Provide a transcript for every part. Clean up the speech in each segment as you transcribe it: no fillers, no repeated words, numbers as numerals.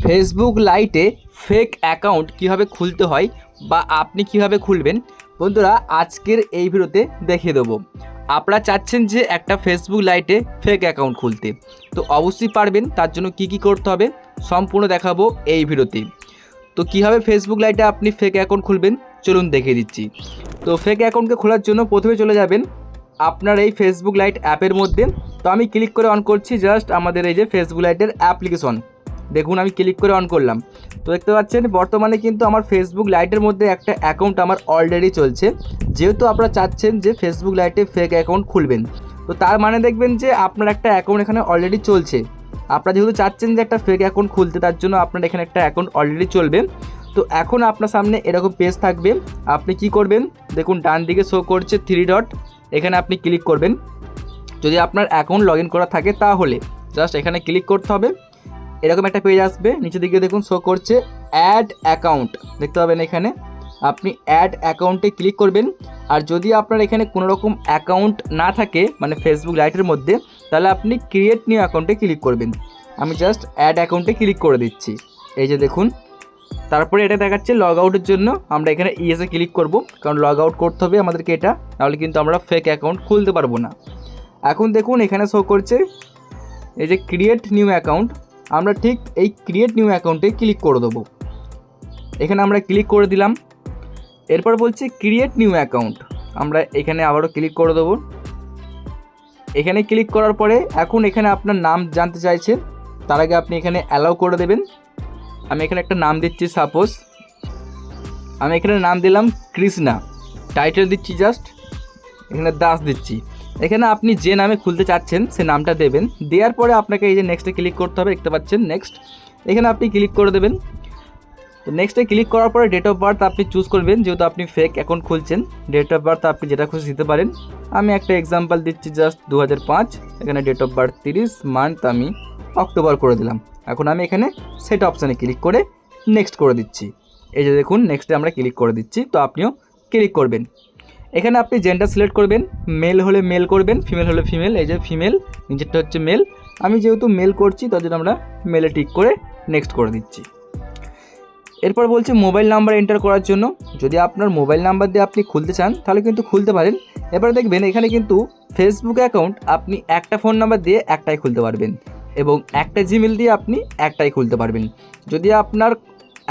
Facebook লাইটে fake account কীভাবে খুলতে হয় বা আপনি কিভাবে খুলবেন বন্ধুরা আজকের এই ভিডিওতে দেখিয়ে দেবো। আপনারা চাচ্ছেন যে একটা ফেসবুক লাইটে ফেক অ্যাকাউন্ট খুলতে, তো অবশ্যই পারবেন। তার জন্য কি করতে হবে সম্পূর্ণ দেখাবো এই ভিডিওতে। তো কীভাবে ফেসবুক লাইটে আপনি ফেক অ্যাকাউন্ট খুলবেন চলুন দেখিয়ে দিচ্ছি। তো ফেক অ্যাকাউন্টকে খোলার জন্য প্রথমে চলে যাবেন আপনার এই ফেসবুক লাইট অ্যাপের মধ্যে। তো আমি ক্লিক করে অন করছি জাস্ট আমাদের এই যে ফেসবুক লাইটের অ্যাপ্লিকেশন। দেখুন আমি ক্লিক করে অন করলাম, তো দেখতে পাচ্ছেন বর্তমানে কিন্তু আমার ফেসবুক লাইটের মধ্যে একটা অ্যাকাউন্ট আমার অলরেডি চলছে। যেহেতু আপনারা চাচ্ছেন যে ফেসবুক লাইটে ফেক অ্যাকাউন্ট খুলবেন, তো তার মানে দেখবেন যে আপনার একটা অ্যাকাউন্ট এখানে অলরেডি চলছে। আপনারা যেহেতু চাচ্ছেন যে একটা ফেক অ্যাকাউন্ট খুলতে, তার জন্য আপনার এখানে একটা অ্যাকাউন্ট অলরেডি চলবে। তো এখন আপনার সামনে এরকম পেজ থাকবে। আপনি কি করবেন দেখুন ডান দিকে শো করছে 3 ডট, এখানে আপনি ক্লিক করবেন। যদি আপনার অ্যাকাউন্ট লগ ইন করা থাকে তাহলে জাস্ট এখানে ক্লিক করতে হবে। এরকম একটা পেজ আসবে, নিচের দিকে দেখুন শো করছে অ্যাড অ্যাকাউন্ট, দেখতে পাবেন এখানে আপনি অ্যাড অ্যাকাউন্টে ক্লিক করবেন। আর যদি আপনার এখানে কোনো রকম অ্যাকাউন্ট না থাকে মানে ফেসবুক লাইটের মধ্যে, তাহলে আপনি ক্রিয়েট নিউ অ্যাকাউন্টে ক্লিক করবেন। আমি জাস্ট অ্যাড অ্যাকাউন্টে ক্লিক করে দিচ্ছি, এই যে দেখুন। তারপরে এটা দেখাচ্ছে লগ আউটের জন্য, আমরা এখানে ইয়েসে ক্লিক করব, কারণ লগ আউট করতে হবে আমাদেরকে এটা, নাহলে কিন্তু আমরা ফেক অ্যাকাউন্ট খুলতে পারবো না। এখন দেখুন এখানে শো করছে এই যে ক্রিয়েট নিউ অ্যাকাউন্ট, আমরা ঠিক এই ক্রিয়েট নিউ অ্যাকাউন্টে ক্লিক করে দেবো। এখানে আমরা ক্লিক করে দিলাম। এরপর বলছে ক্রিয়েট নিউ অ্যাকাউন্ট, আমরা এখানে আবারও ক্লিক করে দেবো। এখানে ক্লিক করার পরে এখন এখানে আপনার নাম জানতে চাইছে, তার আগে আপনি এখানে অ্যালাউ করে দেবেন। আমি এখানে একটা নাম দিচ্ছি, সাপোজ আমি এখানে নাম দিলাম কৃষ্ণা, টাইটেল দিচ্ছি জাস্ট এখানে দাস দিচ্ছি। এখানে আপনি যে নামে খুলতে চাচ্ছেন সে নামটা দেবেন। দেওয়ার পরে আপনাকে এই যে নেক্সটে ক্লিক করতে হবে, দেখতে পাচ্ছেন নেক্সট, এখানে আপনি ক্লিক করে দেবেন। তো নেক্সটে ক্লিক করার পরে ডেট অফ বার্থ আপনি চুজ করবেন, যেহেতু আপনি ফেক অ্যাকাউন্ট খুলছেন। ডেট অফ বার্থ আপনি যেটা খুশি দিতে পারেন। আমি একটা এক্সাম্পল দিচ্ছি জাস্ট 2005, এখানে ডেট অফ বার্থ 30, মান্থ আমি অক্টোবর করে দিলাম। এখন আমি এখানে সেট অপশানে ক্লিক করে নেক্সট করে দিচ্ছি। এই যে দেখুন নেক্সটে আমরা ক্লিক করে দিচ্ছি, তো আপনিও ক্লিক করবেন। এখানে আপনি জেন্ডার সিলেক্ট করবেন, মেল হলে মেল করবেন, ফিমেল হলে ফিমেল। এই যে ফিমেল, নিচেরটা হচ্ছে মেল, আমি যেহেতু মেল করছি তার জন্য আমরা মেলে টিক করে নেক্সট করে দিচ্ছি। এরপর বলছে মোবাইল নাম্বার এন্টার করার জন্য, যদি আপনার মোবাইল নাম্বার দিয়ে আপনি খুলতে চান তাহলে কিন্তু খুলতে পারেন। এবার দেখবেন এখানে কিন্তু ফেসবুক অ্যাকাউন্ট আপনি একটা ফোন নাম্বার দিয়ে একটাই খুলতে পারবেন, এবং একটা জিমেল দিয়ে আপনি একটাই খুলতে পারবেন। যদি আপনার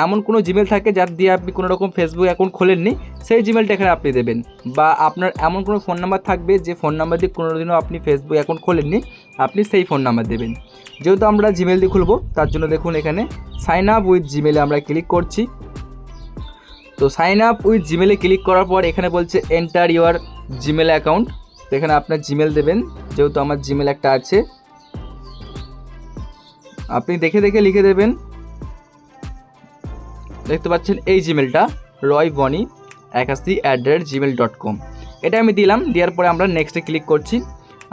এমন কোনো জিমেল থাকে যার দিয়ে আপনি কোনো রকম ফেসবুক অ্যাকাউন্ট খোলেননি, সেই জিমেলটা এখানে আপনি দেবেন। বা আপনার এমন কোনো ফোন নাম্বার থাকবে যে ফোন নাম্বার দিয়ে কোনোদিনও আপনি ফেসবুক অ্যাকাউন্ট খোলেননি, আপনি সেই ফোন নাম্বার দেবেন। যেহেতু আমরা জিমেল দিয়ে খুলবো তার জন্য দেখুন এখানে সাইন আপ উইথ জিমেলে আমরা ক্লিক করছি। তো সাইন আপ উইথ জিমেলে ক্লিক করার পর এখানে বলছে এন্টার ইউর জিমেল অ্যাকাউন্ট, তো এখানে আপনার জিমেল দেবেন। যেহেতু আমার জিমেল একটা আছে, আপনি দেখে দেখে লিখে দেবেন। দেখতে পাচ্ছেন এই জিমেলটা roybony81@gmail.com, এটা আমি দিলাম। দেওয়ার পরে আমরা নেক্সটে ক্লিক করছি।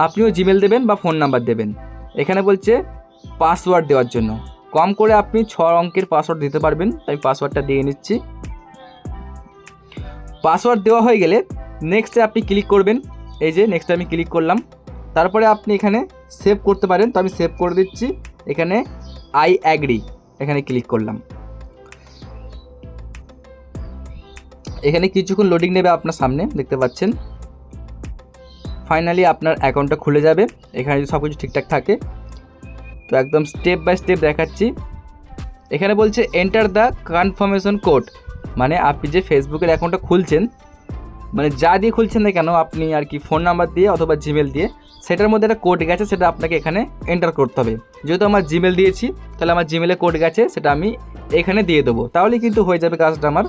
আপনিও জিমেল দেবেন বা ফোন নাম্বার দেবেন। এখানে বলছে পাসওয়ার্ড দেওয়ার জন্য, কম করে আপনি 6 অঙ্কের পাসওয়ার্ড দিতে পারবেন, তাই পাসওয়ার্ডটা দিয়ে নিচ্ছি। পাসওয়ার্ড দেওয়া হয়ে গেলে নেক্সটে আপনি ক্লিক করবেন। এই যে নেক্সটে আমি ক্লিক করলাম। তারপরে আপনি এখানে সেভ করতে পারেন, তো আমি সেভ করে দিচ্ছি। এখানে আই অ্যাগ্রি, এখানে ক্লিক করলাম। এখানে কিছুক্ষণ লোডিং নেবে আপনার সামনে, দেখতে পাচ্ছেন। ফাইনালি আপনার অ্যাকাউন্টটা খুলে যাবে এখানে যদি সব কিছু ঠিকঠাক থাকে। তো একদম স্টেপ বাই স্টেপ দেখাচ্ছি। এখানে বলছে এন্টার দ্য কনফার্মেশন কোড, মানে আপনি যে ফেসবুকের অ্যাকাউন্টটা খুলছেন, মানে যা দিয়ে খুলছেন না কেন আপনি আর কি ফোন নাম্বার দিয়ে অথবা জিমেল দিয়ে, সেটার মধ্যে একটা কোড গেছে, সেটা আপনাকে এখানে এন্টার করতে হবে। যেহেতু আমার জিমেল দিয়েছি তাহলে আমার জিমেলে কোড গেছে, সেটা আমি এখানে দিয়ে দেবো, তাহলেই কিন্তু হয়ে যাবে কাজটা আমার।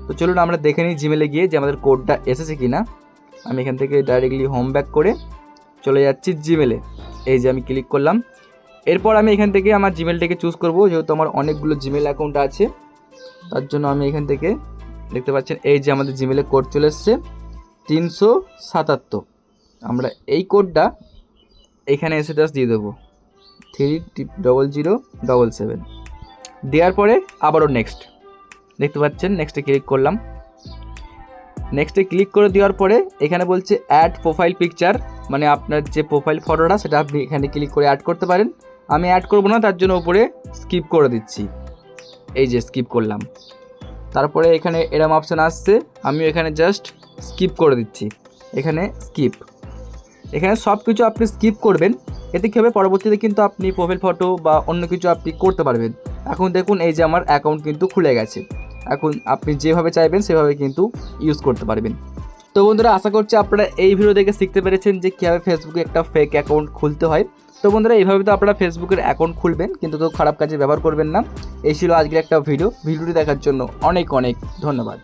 তো চলুন আমরা দেখে নিই জিমেলে গিয়ে যে আমাদের কোডটা এসেছে কি না। আমি এখান থেকে ডাইরেক্টলি হোম ব্যাক করে চলে যাচ্ছি জিমেলে। এই যে আমি ক্লিক করলাম। এরপর আমি এখান থেকে আমার জিমেলটাকে চুজ করব, যেহেতু আমার অনেকগুলো জিমেল অ্যাকাউন্ট আছে, তার জন্য আমি এখান থেকে দেখতে পাচ্ছেন এই যে আমাদের জিমেলে কোড চলে এসছে 377। আমরা এই কোডটা এখানে এসে জাস্ট দিয়ে দেবো 30007। দেওয়ার পরে আবারও নেক্সট, দেখতে পাচ্ছেন নেক্সটে ক্লিক করলাম। নেক্সটে ক্লিক করে দেওয়ার পরে এখানে বলছে অ্যাড প্রোফাইল পিকচার, মানে আপনার যে প্রোফাইল ফটোটা সেটা আপনি এখানে ক্লিক করে অ্যাড করতে পারেন। আমি অ্যাড করব না, তার জন্য উপরে স্কিপ করে দিচ্ছি। এই যে স্কিপ করলাম। তারপরে এখানে এরম অপশান আসছে, আমি এখানে জাস্ট স্কিপ করে দিচ্ছি। এখানে স্কিপ, এখানে সব কিছু আপনি স্কিপ করবেন। এতে কী হবে, পরবর্তীতে কিন্তু আপনি প্রোফাইল ফটো বা অন্য কিছু আপনি করতে পারবেন। এখন দেখুন এই যে আমার অ্যাকাউন্ট কিন্তু খুলে গেছে। এখন আপনি যেভাবে চাইবেন সেভাবে কিন্তু ইউজ করতে পারবেন। তো বন্ধুরা, আশা করছি আপনারা এই ভিডিও দেখে শিখতে পেরেছেন যে কীভাবে ফেসবুকে একটা ফেক অ্যাকাউন্ট খুলতে হয়। তো বন্ধুরা, এইভাবে তো আপনারা ফেসবুকের অ্যাকাউন্ট খুলবেন, কিন্তু তো খারাপ কাজে ব্যবহার করবেন না। এই ছিল আজকের একটা ভিডিওটি দেখার জন্য অনেক অনেক ধন্যবাদ।